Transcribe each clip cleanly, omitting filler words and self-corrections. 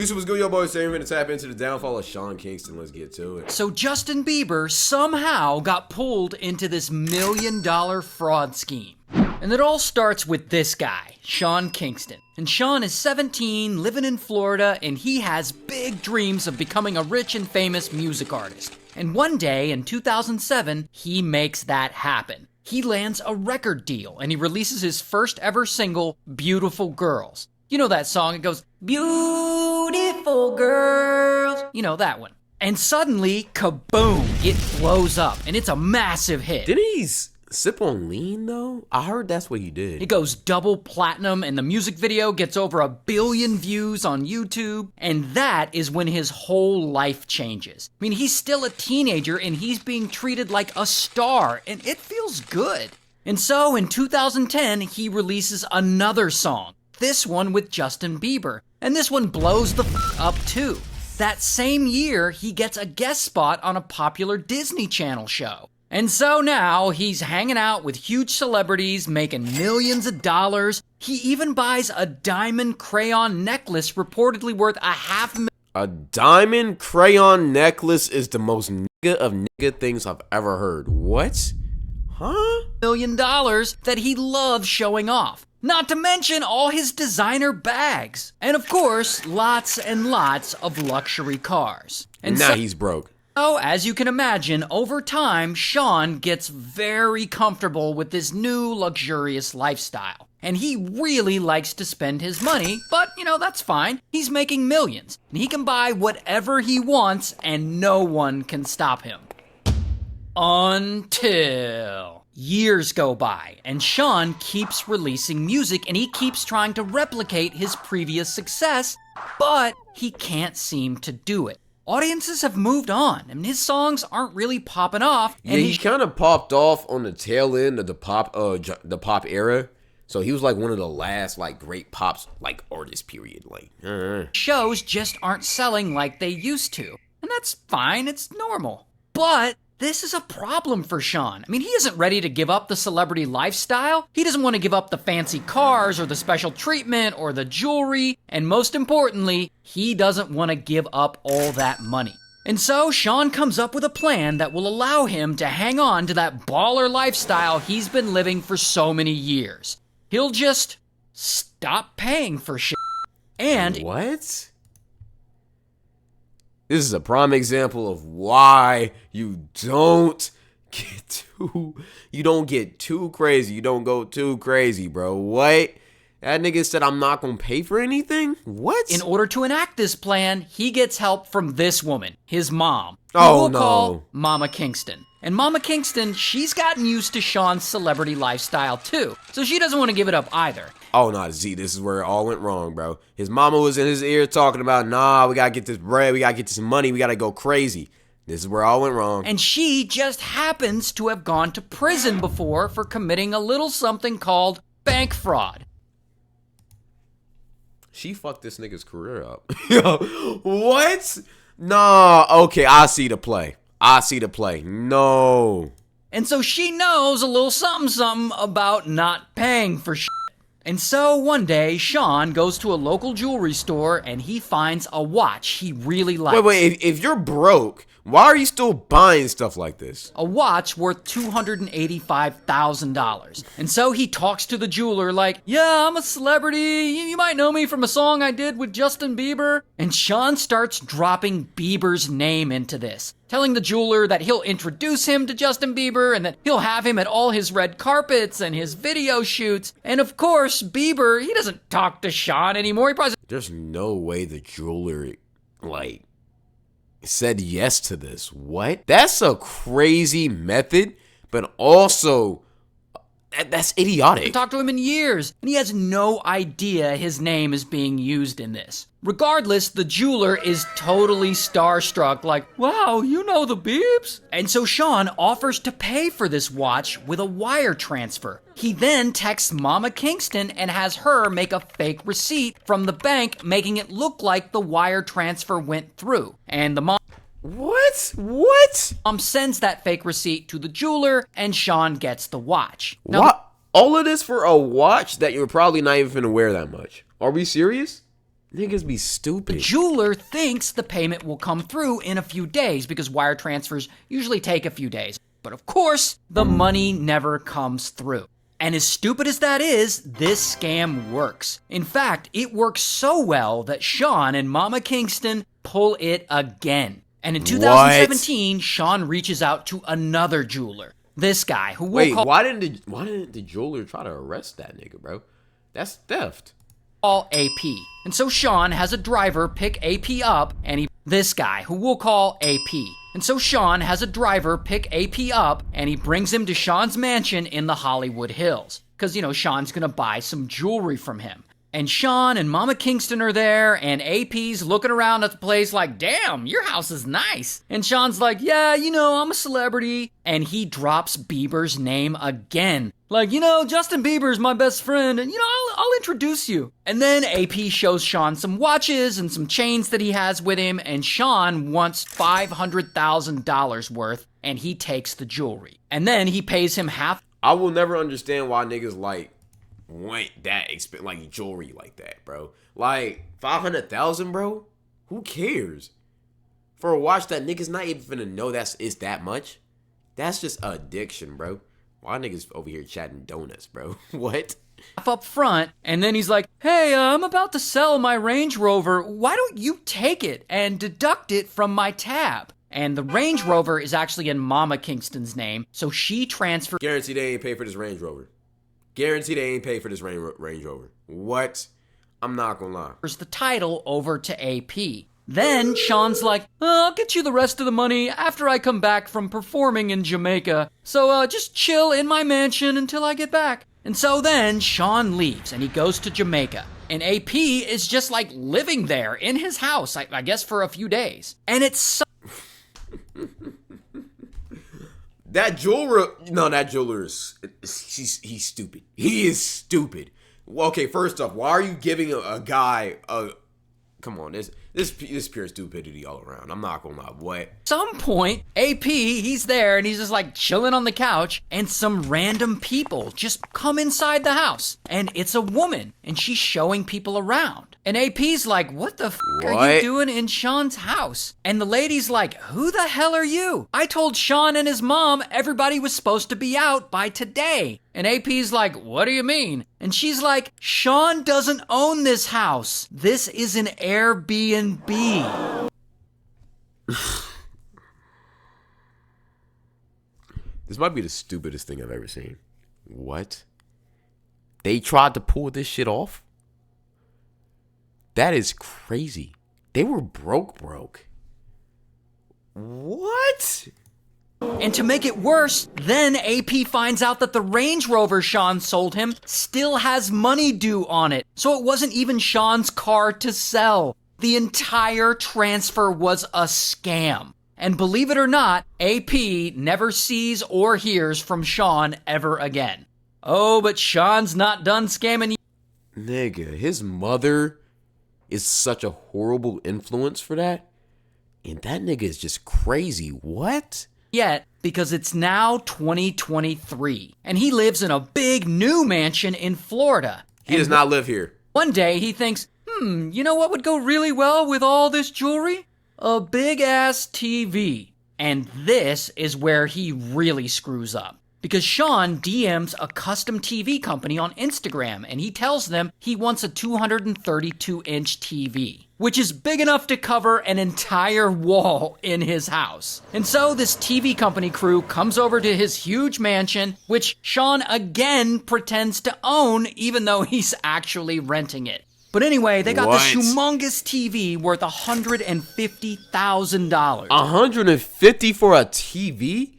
This was good, yo, boys. We're going to tap into the downfall of Sean Kingston. Let's get to it. So Justin Bieber somehow got pulled into this $1 million fraud scheme. And it all starts with this guy, Sean Kingston. And Sean is 17, living in Florida, and he has big dreams of becoming a rich and famous music artist. And one day in 2007, he makes that happen. He lands a record deal, and he releases his first ever single, Beautiful Girls. You know that song? It goes, beautiful girls. You know that one. And suddenly, kaboom, it blows up, and it's a massive hit. Didn't he sip on lean, though? I heard that's what he did. It goes double platinum, and the music video gets over 1 billion views on YouTube, and that is when his whole life changes. I mean, he's still a teenager, and he's being treated like a star, and it feels good. And so, in 2010, he releases another song. This one with Justin Bieber. And this one blows the up too. That same year, he gets a guest spot on a popular Disney Channel show. And so now, he's hanging out with huge celebrities, making millions of dollars. He even buys a diamond crayon necklace reportedly worth $500,000. A diamond crayon necklace is the most nigga of nigga things I've ever heard. What? Huh? $1 million that he loves showing off. Not to mention all his designer bags. And of course, lots and lots of luxury cars. And now he's broke. So, as you can imagine, over time, Sean gets very comfortable with this new luxurious lifestyle. And he really likes to spend his money, but, that's fine. He's making millions. And he can buy whatever he wants, and no one can stop him. Until years go by, and Sean keeps releasing music, and he keeps trying to replicate his previous success, but he can't seem to do it. Audiences have moved on, and his songs aren't really popping off. And he kind of popped off on the tail end of the pop era. So he was like one of the last great pops artists, period. Shows just aren't selling like they used to. And that's fine, it's normal. But this is a problem for Sean. I mean, he isn't ready to give up the celebrity lifestyle. He doesn't want to give up the fancy cars or the special treatment or the jewelry. And most importantly, he doesn't want to give up all that money. And so Sean comes up with a plan that will allow him to hang on to that baller lifestyle he's been living for so many years. He'll just stop paying for shit. And what? This is a prime example of why you don't get too crazy. You don't go too crazy, bro. What? That nigga said I'm not gonna pay for anything? What? In order to enact this plan, he gets help from this woman, his mom. Oh, no. Call Mama Kingston. And Mama Kingston, she's gotten used to Sean's celebrity lifestyle too, so she doesn't want to give it up either. Oh, no, Z, this is where it all went wrong, bro. His mama was in his ear talking about, nah, we gotta get this bread, we gotta get this money, we gotta go crazy. This is where it all went wrong. And she just happens to have gone to prison before for committing a little something called bank fraud. She fucked this nigga's career up. What? Nah, okay, I see the play. No. And so she knows a little something about not paying for shit. And so one day, Sean goes to a local jewelry store and he finds a watch he really likes. Wait, if you're broke, why are you still buying stuff like this? A watch worth $285,000. And so he talks to the jeweler like, yeah, I'm a celebrity. You might know me from a song I did with Justin Bieber. And Sean starts dropping Bieber's name into this, telling the jeweler that he'll introduce him to Justin Bieber and that he'll have him at all his red carpets and his video shoots. And of course, Bieber, he doesn't talk to Sean anymore. There's no way the jeweler, said yes to this. What? That's a crazy method, but also that's idiotic. I talked to him in years, and he has no idea his name is being used in this. Regardless, the jeweler is totally starstruck, like, wow, you know the Biebs? And so Sean offers to pay for this watch with a wire transfer. He then texts Mama Kingston and has her make a fake receipt from the bank, making it look like the wire transfer went through. And the mom... What? Sends that fake receipt to the jeweler, and Sean gets the watch. Now, what? All of this for a watch that you're probably not even finna wear that much. Are we serious? Niggas be The stupid. jeweler thinks the payment will come through in a few days because wire transfers usually take a few days. But of course, the money never comes through. And as stupid as that is, this scam works. In fact, it works so well that Sean and Mama Kingston pull it again. And in 2017, Sean reaches out to another jeweler. This guy who will why didn't the jeweler try to arrest that nigga, bro? That's theft. call AP. And so Sean has a driver pick AP up, and this guy who we'll call AP. And so Sean has a driver pick AP up, and he brings him to Sean's mansion in the Hollywood Hills. Because, Sean's gonna buy some jewelry from him. And Sean and Mama Kingston are there, and AP's looking around at the place like, damn, your house is nice. And Sean's like, yeah, I'm a celebrity. And he drops Bieber's name again. Like, Justin Bieber's my best friend, and, I'll introduce you. And then AP shows Sean some watches and some chains that he has with him, and Sean wants $500,000 worth, and he takes the jewelry. And then he pays him half. I will never understand why niggas want that like jewelry like that, bro. Like 500,000, bro. Who cares for a watch that niggas not even finna know it's that much? That's just addiction, bro. Why niggas over here chatting donuts, bro? What? Up front, and then he's like, hey, I'm about to sell my Range Rover. Why don't you take it and deduct it from my tab? And the Range Rover is actually in Mama Kingston's name, so she transfers. Guarantee they ain't pay for this Range Rover. Guarantee they ain't pay for this Range Rover. What? I'm not gonna lie. The title over to AP. Then Sean's like, I'll get you the rest of the money after I come back from performing in Jamaica. So just chill in my mansion until I get back. And so then Sean leaves and he goes to Jamaica. And AP is just like living there in his house, I guess for a few days. And it's That jeweler is, he's stupid. He is stupid. Well, okay, first off, why are you giving a guy come on, this pure stupidity all around. I'm not gonna lie, what? Some point, AP, he's there and he's just like chilling on the couch, and some random people just come inside the house, and it's a woman, and she's showing people around. And AP's like, what the are you doing in Sean's house? And the lady's like, who the hell are you? I told Sean and his mom everybody was supposed to be out by today. And AP's like, what do you mean? And she's like, Sean doesn't own this house. This is an Airbnb. This might be the stupidest thing I've ever seen. What? They tried to pull this shit off? That is crazy. They were broke. What? And to make it worse, then AP finds out that the Range Rover Sean sold him still has money due on it. So it wasn't even Sean's car to sell. The entire transfer was a scam. And believe it or not, AP never sees or hears from Sean ever again. Oh, but Sean's not done scamming you. Nigga, his mother is such a horrible influence for that. And that nigga is just crazy. What? Yet, because it's now 2023, and he lives in a big new mansion in Florida. He does not live here. One day he thinks, you know what would go really well with all this jewelry? A big-ass TV. And this is where he really screws up. Because Sean DMs a custom TV company on Instagram, and he tells them he wants a 232-inch TV, which is big enough to cover an entire wall in his house. And so this TV company crew comes over to his huge mansion, which Sean again pretends to own, even though he's actually renting it. But anyway, they got this humongous TV worth $150,000. $150 for a TV?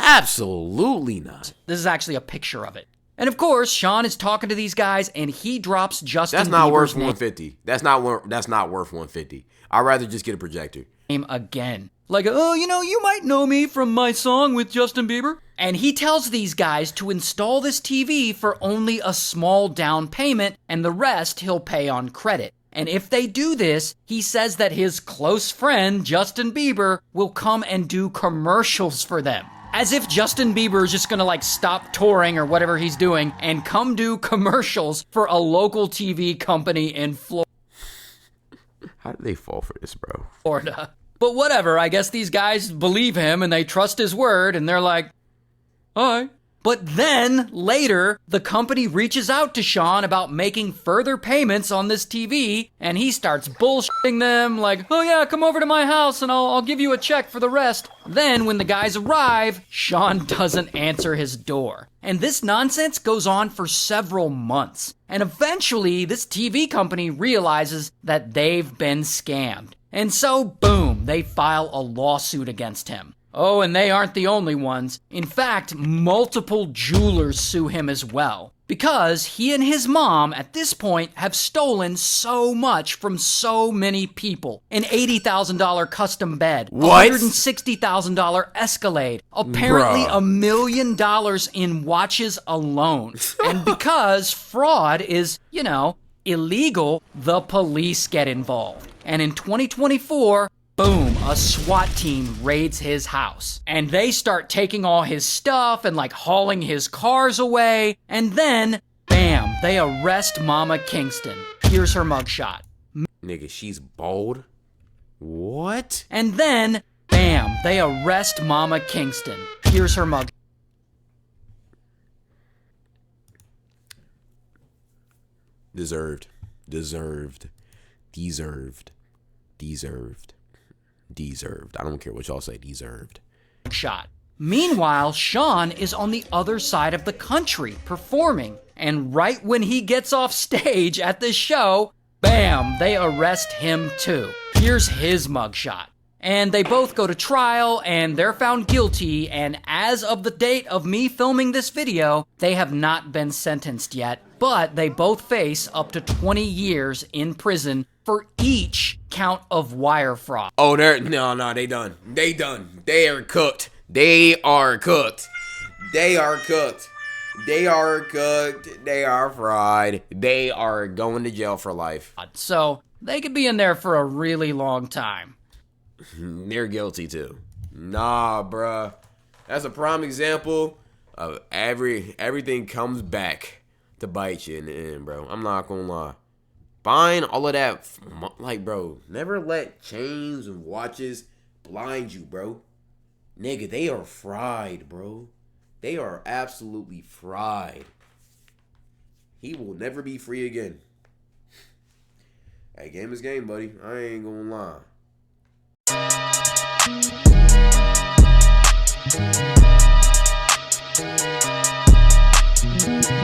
Absolutely not. This is actually a picture of it. And of course, Sean is talking to these guys, and he drops Justin That's not Bieber's worth 150. That's not worth 150. I'd rather just get a projector. Name again. Like, you might know me from my song with Justin Bieber. And he tells these guys to install this TV for only a small down payment, and the rest he'll pay on credit. And if they do this, he says that his close friend, Justin Bieber, will come and do commercials for them. As if Justin Bieber is just gonna stop touring or whatever he's doing and come do commercials for a local TV company in Florida. How did they fall for this, bro? Florida. But whatever, I guess these guys believe him and they trust his word and they're like, all right. But then, later, the company reaches out to Sean about making further payments on this TV, and he starts bullshitting them like, oh yeah, come over to my house and I'll give you a check for the rest. Then, when the guys arrive, Sean doesn't answer his door. And this nonsense goes on for several months. And eventually, this TV company realizes that they've been scammed. And so, boom, they file a lawsuit against him. Oh, and they aren't the only ones. In fact, multiple jewelers sue him as well. Because he and his mom, at this point, have stolen so much from so many people. An $80,000 custom bed. What? $160,000 Escalade. Apparently Bruh. $1 million in watches alone. And because fraud is, illegal, the police get involved. And in 2024, boom, a SWAT team raids his house. And they start taking all his stuff and hauling his cars away. And then, bam, they arrest Mama Kingston. Here's her mugshot. Nigga, she's bald? What? And then, bam, they arrest Mama Kingston. Here's her mug. Deserved. I don't care what y'all say. Deserved. Shot. Meanwhile, Sean is on the other side of the country performing. And right when he gets off stage at this show, bam, they arrest him too. Here's his mugshot. And they both go to trial and they're found guilty, and as of the date of me filming this video, they have not been sentenced yet, but they both face up to 20 years in prison for each count of wire fraud. Oh, they done. They are cooked. They are fried. They are going to jail for life. So they could be in there for a really long time. They're guilty too. Nah, bruh. That's a prime example of everything comes back to bite you in the end, bro. I'm not gonna lie. Buying all of that, bro, never let chains and watches blind you, bro. Nigga, they are fried, bro. They are absolutely fried. He will never be free again. Hey, game is game, buddy. I ain't gonna lie.